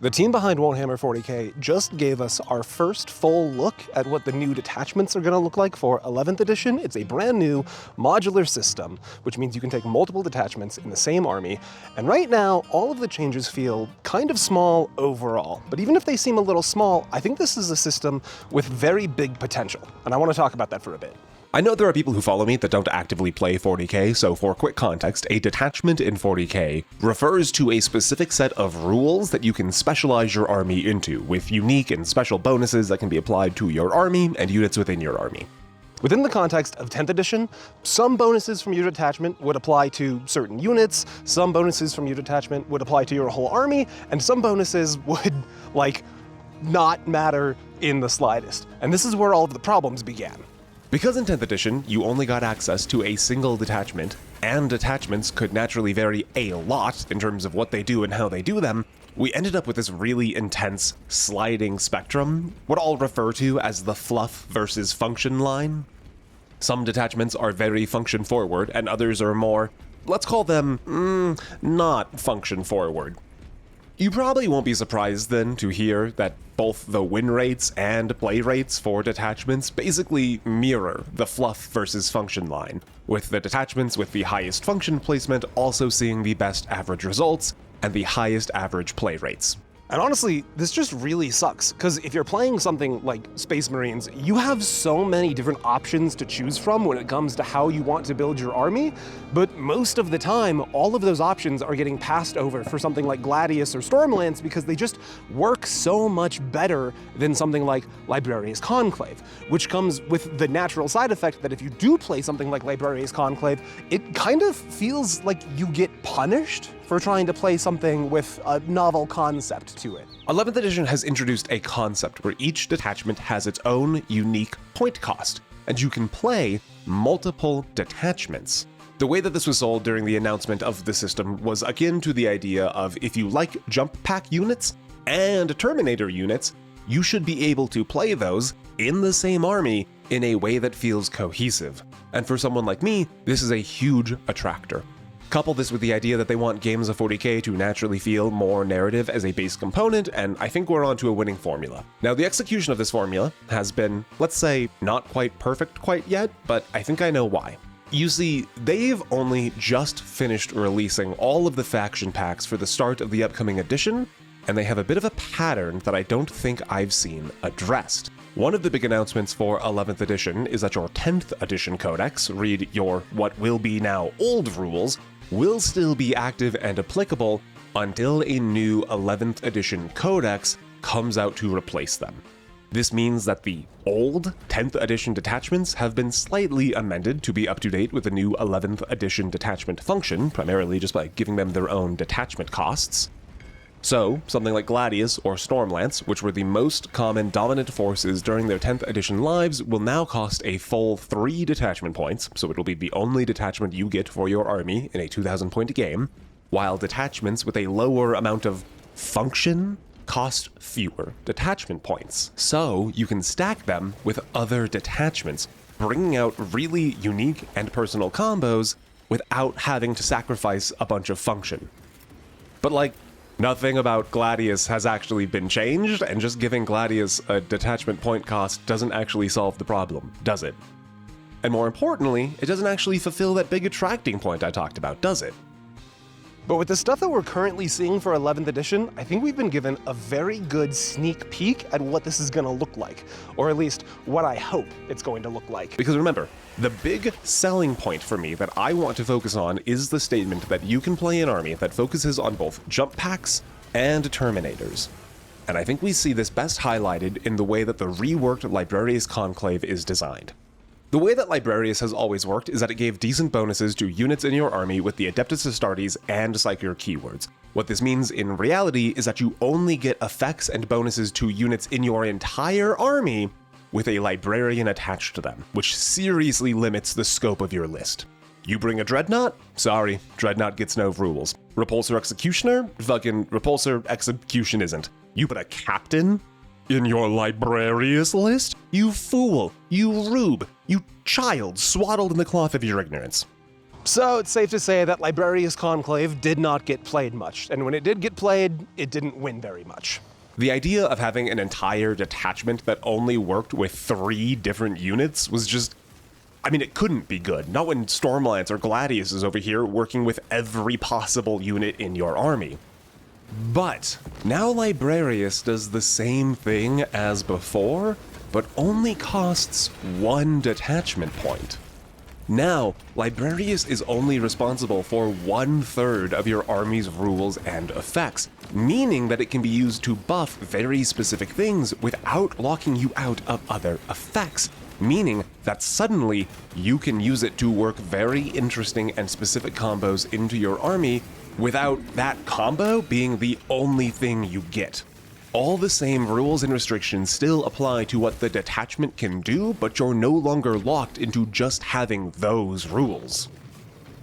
The team behind Warhammer 40k just gave us our first full look at what the new detachments are going to look like for 11th edition. It's a brand new modular system, which means you can take multiple detachments in the same army. And right now, all of the changes feel kind of small overall. But even if they seem a little small, I think this is a system with very big potential. And I want to talk about that for a bit. I know there are people who follow me that don't actively play 40k, so for quick context, a detachment in 40k refers to a specific set of rules that you can specialize your army into, with unique and special bonuses that can be applied to your army and units within your army. Within the context of 10th edition, some bonuses from your detachment would apply to certain units, some bonuses from your detachment would apply to your whole army, and some bonuses would, not matter in the slightest. And this is where all of the problems began. Because in 10th edition, you only got access to a single detachment, and detachments could naturally vary a lot in terms of what they do and how they do them, we ended up with this really intense sliding spectrum, what I'll refer to as the fluff versus function line. Some detachments are very function forward, and others are more, let's call them, not function forward. You probably won't be surprised then to hear that both the win rates and play rates for detachments basically mirror the fluff versus function line, with the detachments with the highest function placement also seeing the best average results and the highest average play rates. And honestly, this just really sucks, because if you're playing something like Space Marines, you have so many different options to choose from when it comes to how you want to build your army, but most of the time, all of those options are getting passed over for something like Gladius or Stormlance because they just work so much better than something like Librarius Conclave, which comes with the natural side effect that if you do play something like Librarius Conclave, it kind of feels like you get punished for trying to play something with a novel concept to it. 11th edition has introduced a concept where each detachment has its own unique point cost, and you can play multiple detachments. The way that this was sold during the announcement of the system was akin to the idea of if you like jump pack units and Terminator units, you should be able to play those in the same army in a way that feels cohesive. And for someone like me, this is a huge attractor. Couple this with the idea that they want games of 40k to naturally feel more narrative as a base component, and I think we're onto a winning formula. Now, the execution of this formula has been, let's say, not quite perfect quite yet, but I think I know why. You see, they've only just finished releasing all of the faction packs for the start of the upcoming edition, and they have a bit of a pattern that I don't think I've seen addressed. One of the big announcements for 11th edition is that your 10th edition codex, read your what will be now old rules, will still be active and applicable until a new 11th edition codex comes out to replace them. This means that the old 10th edition detachments have been slightly amended to be up to date with the new 11th edition detachment function, primarily just by giving them their own detachment costs. So, something like Gladius or Stormlance, which were the most common dominant forces during their 10th edition lives, will now cost a full 3 detachment points, so it'll be the only detachment you get for your army in a 2,000 point game, while detachments with a lower amount of function cost fewer detachment points. So, you can stack them with other detachments, bringing out really unique and personal combos without having to sacrifice a bunch of function. But nothing about Gladius has actually been changed, and just giving Gladius a detachment point cost doesn't actually solve the problem, does it? And more importantly, it doesn't actually fulfill that big attracting point I talked about, does it? But with the stuff that we're currently seeing for 11th edition, I think we've been given a very good sneak peek at what this is going to look like, or at least what I hope it's going to look like. Because remember, the big selling point for me that I want to focus on is the statement that you can play an army that focuses on both jump packs and Terminators. And I think we see this best highlighted in the way that the reworked Librarius Conclave is designed. The way that Librarius has always worked is that it gave decent bonuses to units in your army with the Adeptus Astartes and Psyker keywords. What this means in reality is that you only get effects and bonuses to units in your entire army with a Librarian attached to them, which seriously limits the scope of your list. You bring a Dreadnought? Sorry, Dreadnought gets no rules. Repulsor Executioner? Fucking Repulsor Execution isn't. You put a Captain in your Librarius list? You fool! You rube! You child swaddled in the cloth of your ignorance. So it's safe to say that Librarius Conclave did not get played much, and when it did get played, it didn't win very much. The idea of having an entire detachment that only worked with 3 different units was just... I mean, it couldn't be good. Not when Stormlance or Gladius is over here working with every possible unit in your army. But now Librarius does the same thing as before, but only costs 1 detachment point. Now, Librarius is only responsible for 1/3 of your army's rules and effects, meaning that it can be used to buff very specific things without locking you out of other effects, meaning that suddenly you can use it to work very interesting and specific combos into your army without that combo being the only thing you get. All the same rules and restrictions still apply to what the detachment can do, but you're no longer locked into just having those rules.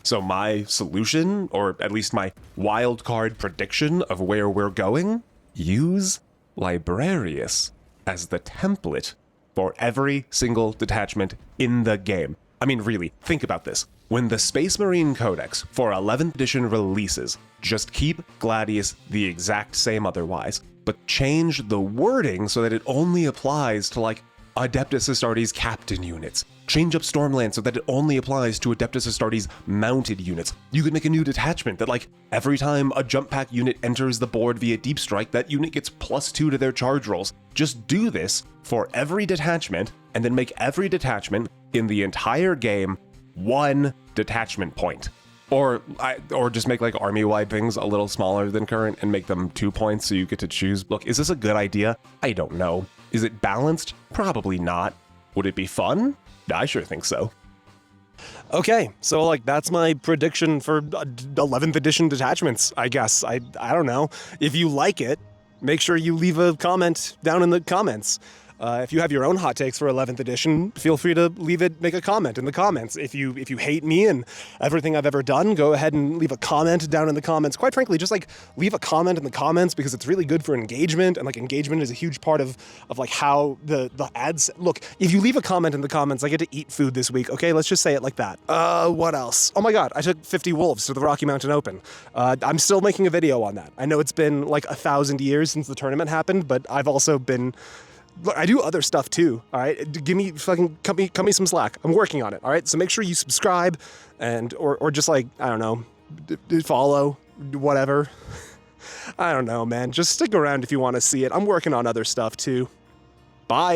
So my solution, or at least my wildcard prediction of where we're going, use Librarius as the template for every single detachment in the game. I mean, really, think about this. When the Space Marine Codex for 11th edition releases, just keep Gladius the exact same otherwise, but change the wording so that it only applies to, like, Adeptus Astartes captain units. Change up Stormland so that it only applies to Adeptus Astartes mounted units. You could make a new detachment that, like, every time a jump pack unit enters the board via deep strike, that unit gets +2 to their charge rolls. Just do this for every detachment, and then make every detachment in the entire game 1 detachment point. Or just make, like, army-wide things a little smaller than current and make them 2 points so you get to choose. Look, is this a good idea? I don't know. Is it balanced? Probably not. Would it be fun? I sure think so. Okay, so like that's my prediction for 11th edition detachments, I guess. I don't know. If you like it, make sure you leave a comment down in the comments. If you have your own hot takes for 11th edition, feel free to make a comment in the comments. If you hate me and everything I've ever done, go ahead and leave a comment down in the comments. Quite frankly, just like leave a comment in the comments because it's really good for engagement, and like engagement is a huge part of like how the ads look. If you leave a comment in the comments, I get to eat food this week. Okay, let's just say it like that. What else? Oh my God, I took 50 wolves to the Rocky Mountain Open. I'm still making a video on that. I know it's been like 1,000 years since the tournament happened, but I've also been... Look, I do other stuff too, all right? Cut me some slack. I'm working on it, all right? So make sure you subscribe and, or just like, I don't know, follow, whatever. I don't know, man. Just stick around if you want to see it. I'm working on other stuff too. Bye.